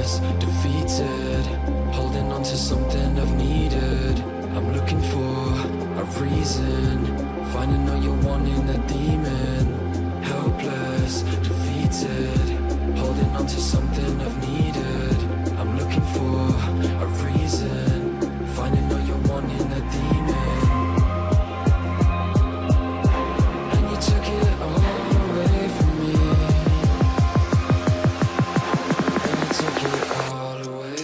helpless, defeated, holding on to something I've needed. I'm looking for a reason, finding all you're wanting, a demon. Helpless, defeated, holding on to something I've needed. I'm looking for a reason, finding all you're wanting, a demon. And you took it all away from me, and you took it all away.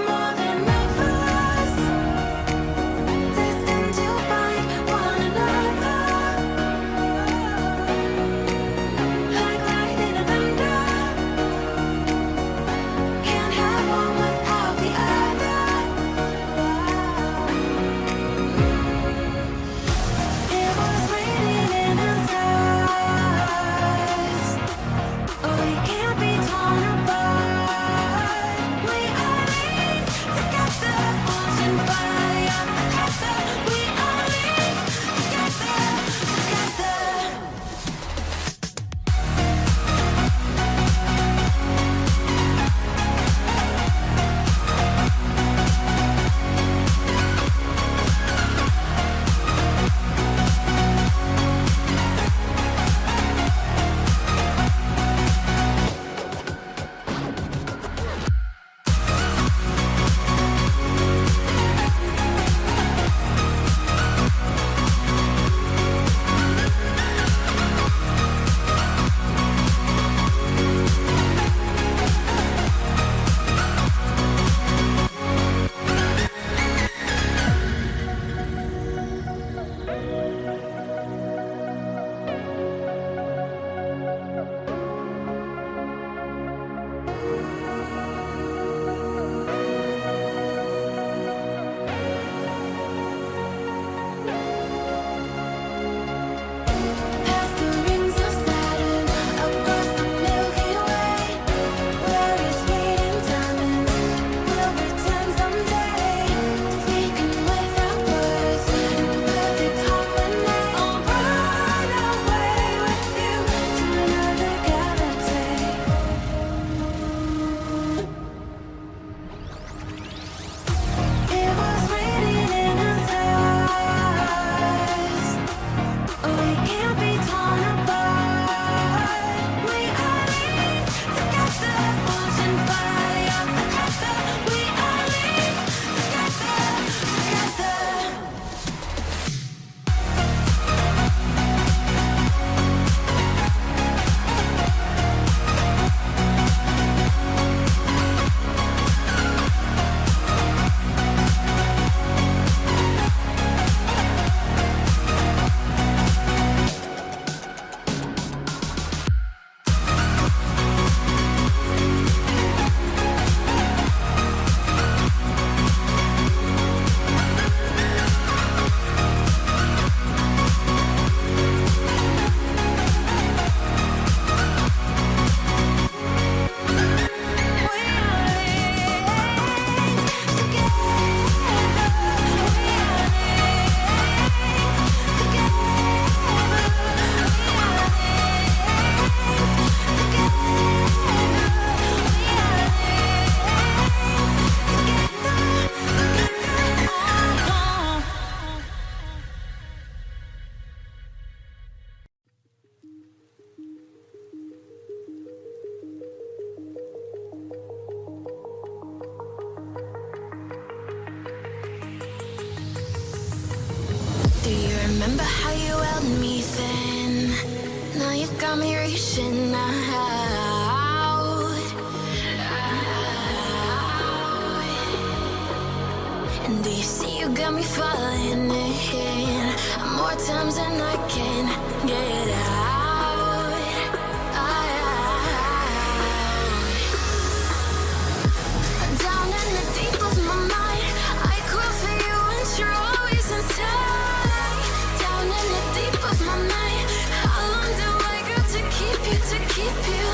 More than meant for us, destined to find. remember how you held me then? Now you got me reaching out. And do you see you got me falling in more times than I can get out? Down in the deep of my mind, I call for you and you're always inside. Down in the deep of my mind, how long do I got to keep you, to keep you?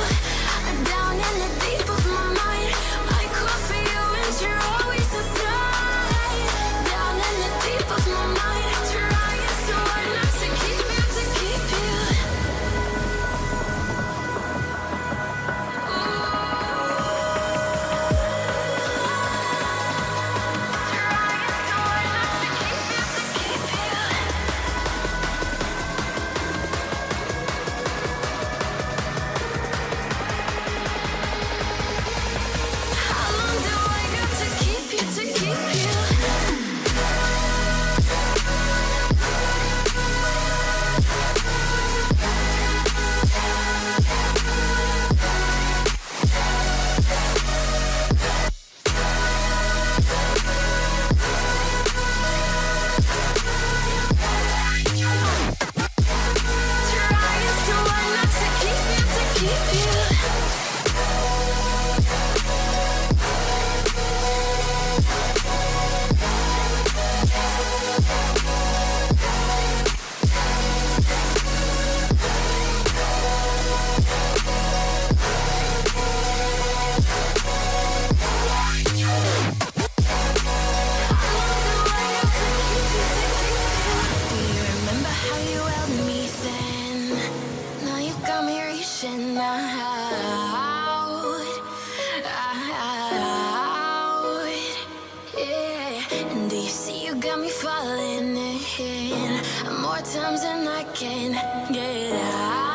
Down in the deep of my mind, I call for you and you're always inside. Down in the deep of my mind, trying so hard not to keep you, to keep you. How long do I got to keep you, to keep you? Trying so hard not to keep you, to keep you. Do you remember how you held me then? Now you got me reaching out. Yeah. And do you see you got me falling in more times than I can get out?